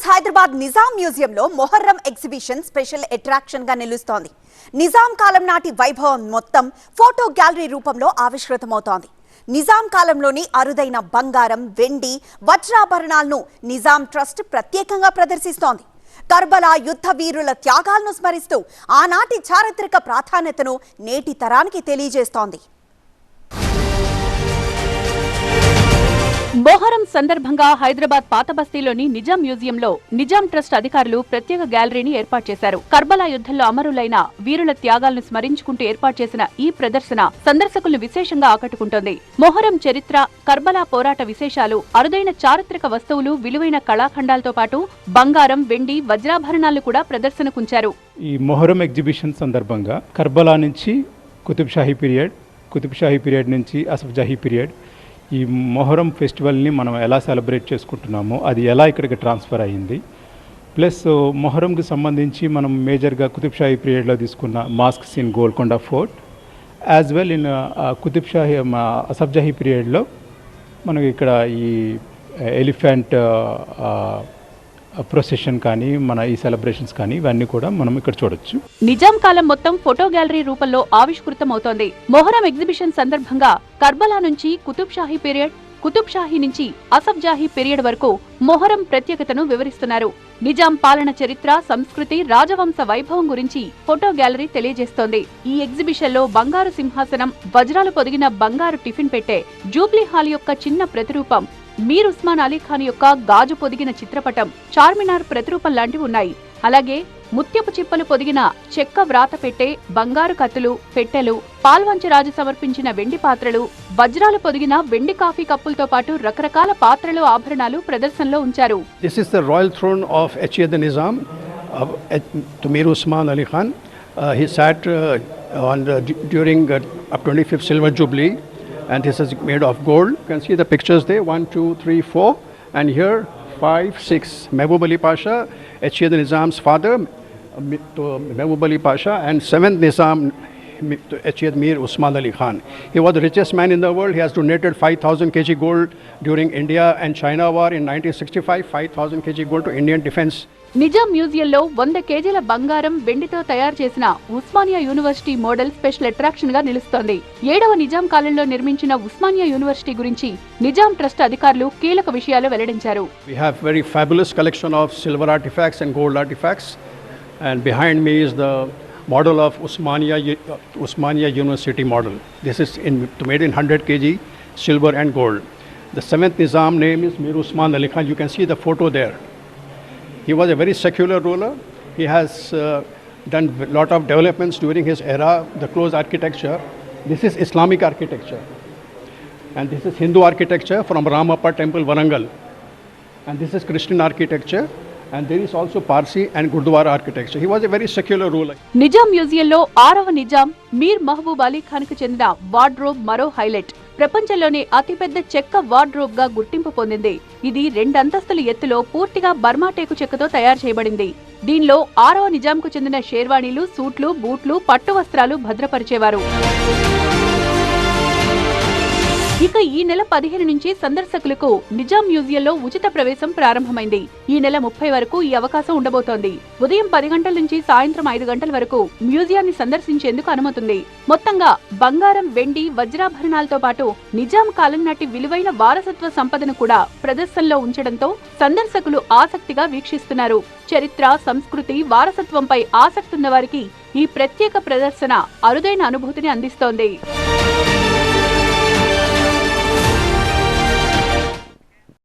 హైదరాబాద్ నిజాం మ్యూజియంలో Muharram exhibition special attraction గా నిలుస్తోంది. నిజాం కాలం నాటి వైభవం మొత్తం ఫోటో గ్యాలరీ రూపంలో ఆవిష్కృతమవుతోంది. నిజాం కాలంలోని అరుదైన బంగారం, వెండి, వజ్రాభరణాలను నిజాం ట్రస్ట్ ప్రత్యేకంగా ప్రదర్శిస్తోంది. కర్బలా యుద్ధ వీరుల త్యాగాలను స్మరిస్తూ ఆనాటి చారిత్రక ప్రాధాన్యతను నేటి తరానికి తెలియజేస్తోంది. మొహరం సందర్భంగా హైదరాబాద్ పాత బస్తీలోని నిజాం మ్యూజియంలో నిజాం ట్రస్ట్ అధికారులు ప్రత్యేక గ్యాలరీని ఏర్పాటు చేశారు. కర్బలా యుద్ధంలో అమరులైన వీరుల త్యాగాలను స్మరించుకుంటూ ఏర్పాటు చేసిన ఈ ప్రదర్శన సందర్శకులను విశేషంగా ఆకట్టుకుంటోంది. మొహరం చరిత్ర, కర్బలా పోరాట విశేషాలు, అరుదైన చారిత్రక వస్తువులు, విలువైన కళాఖండాలతో పాటు బంగారం, వెండి, వజ్రాభరణాలు కూడా ప్రదర్శనకుంచారు. ఈ మొహరం ఎగ్జిబిషన్ సందర్భంగా కర్బలా నుంచి కుతుబ్షాహీ పీరియడ్ నుంచి అసఫ్ జాహీ పీరియడ్, ఈ మొహరం ఫెస్టివల్ని మనం ఎలా సెలబ్రేట్ చేసుకుంటున్నామో అది ఎలా ఇక్కడికి ట్రాన్స్ఫర్ అయ్యింది, ప్లస్ మొహరంకి సంబంధించి మనం మేజర్గా కుతుబ్షాహీ పీరియడ్లో తీసుకున్న masks in Golconda fort, as well in Qutb Shahi Asaf Jahi పీరియడ్లో మనకి ఇక్కడ ఈ ఎలిఫెంట్ ప్రొసెషన్ కానీ మన ఈ సెలబ్రేషన్స్ కానీ ఇవన్నీ కూడా మనం ఇక్కడ చూడొచ్చు. నిజాం కాలం మొత్తం ఫోటో గ్యాలరీ రూపంలో ఆవిష్కృతమవుతోంది. మొహరం ఎగ్జిబిషన్ సందర్భంగా కర్బలా నుంచి కుతుబ్షాహీ పీరియడ్, కుతుబ్షాహీ నుంచి అసఫ్ జాహీ పీరియడ్ వరకు మొహరం ప్రత్యేకతను వివరిస్తున్నారు. నిజాం పాలన చరిత్ర, సంస్కృతి, రాజవంశ వైభవం గురించి ఫోటో గ్యాలరీ తెలియజేస్తోంది. ఈ ఎగ్జిబిషన్లో బంగారు సింహాసనం, వజ్రాలు పొదిగిన బంగారు టిఫిన్ పెట్టే, జూబ్లీ హాల్ యొక్క చిన్న ప్రతిరూపం, మీర్ ఉస్మాన్ అలీ ఖాన్ యొక్క గాజు పొదిగిన చిత్రపటం, చార్మినార్ ప్రతిరూపం లాంటివి ఉన్నాయి. అలాగే ముత్యపు చిప్పలు పొదిగిన చెక్క వ్రాత పెట్టే, బంగారు కత్తులు, పెట్టెలు, పాల్వంచరాజు సమర్పించిన వెండి పాత్రలు, వజ్రాలు పొదిగిన వెండి కాఫీ కప్పులతో పాటు రకరకాల పాత్రలు, ఆభరణాలు ప్రదర్శనలో ఉంచారు. This is the royal throne of H.A.Nizam, to Mir Usman Ali Khan. He sat during 25th Silver Jubilee, and this is made of gold. You can see the pictures there, 1, 2, 3, 4, and here 5, 6. Mehboob Ali Pasha, H.A.Nizam's father, to Mehboob Ali Pasha, and 7th Nizam, H.A. Mir Usman Ali Khan. He was the richest man in the world. He has donated 5,000 kg gold during India and China war in 1965, 5,000 kg gold to Indian defense. Nizam మ్యూజియంలో 100 కేజీల బంగారం, వెండితో తయారు చేసిన Osmania university model special attraction గా నిలుస్తోంది. 7వ నిజాం కాలంలో నిర్మించిన ఉస్మానియా యూనివర్సిటీ గురించి నిజాం ట్రస్ట్ అధికారులు కీలక విషయాలు వెల్లడించారు. We have very fabulous collection of silver artifacts and gold artifacts, and behind me is the model of Usmania University model. This is made in 100 kg silver and gold. The 7th Nizam name is Mir Usman Ali Khan. You can see the photo there. He was a very secular ruler. He has done a lot of developments during his era, the close architecture. This is Islamic architecture. And this is Hindu architecture from Ramappa Temple, Warangal. And this is Christian architecture. And there is also Parsi and Gurdwara architecture. He was a very secular ruler. Nizam మ్యూజియంలో 6వ నిజాం మీర్ మహబూబ్ అలీ ఖాన్ కు చెందిన wardrobe మరో highlight. ప్రపంచంలోనే అతిపెద్ద చెక్క wardrobe గా గుర్తింపు పొందింది. ఇది 2 అంతస్తుల ఎత్తులో పూర్తిగా బర్మా టేకు చెక్కతో తయారు చేయబడింది. దీనిలో 6వ నిజాంకు చెందిన షేర్వాణీలు, సూట్లు, బూట్లు, పట్టు వస్త్రాలు భద్రపరిచేవారు. ఇక ఈ నెల 15 నుంచి సందర్శకులకు నిజాం మ్యూజియంలో ఉచిత ప్రవేశం ప్రారంభమైంది. ఈ నెల 30 వరకు ఈ అవకాశం ఉండబోతోంది. ఉదయం 10 గంటల నుంచి సాయంత్రం 5 గంటల వరకు మ్యూజియాన్ని సందర్శించేందుకు అనుమతుంది. మొత్తంగా బంగారం, వెండి, వజ్రాభరణాలతో పాటు నిజాం కాలం నాటి విలువైన వారసత్వ సంపదను కూడా ప్రదర్శనలో ఉంచడంతో సందర్శకులు ఆసక్తిగా వీక్షిస్తున్నారు. చరిత్ర, సంస్కృతి, వారసత్వంపై ఆసక్తి ఉన్న వారికి ఈ ప్రత్యేక ప్రదర్శన అరుదైన అనుభూతిని అందిస్తోంది.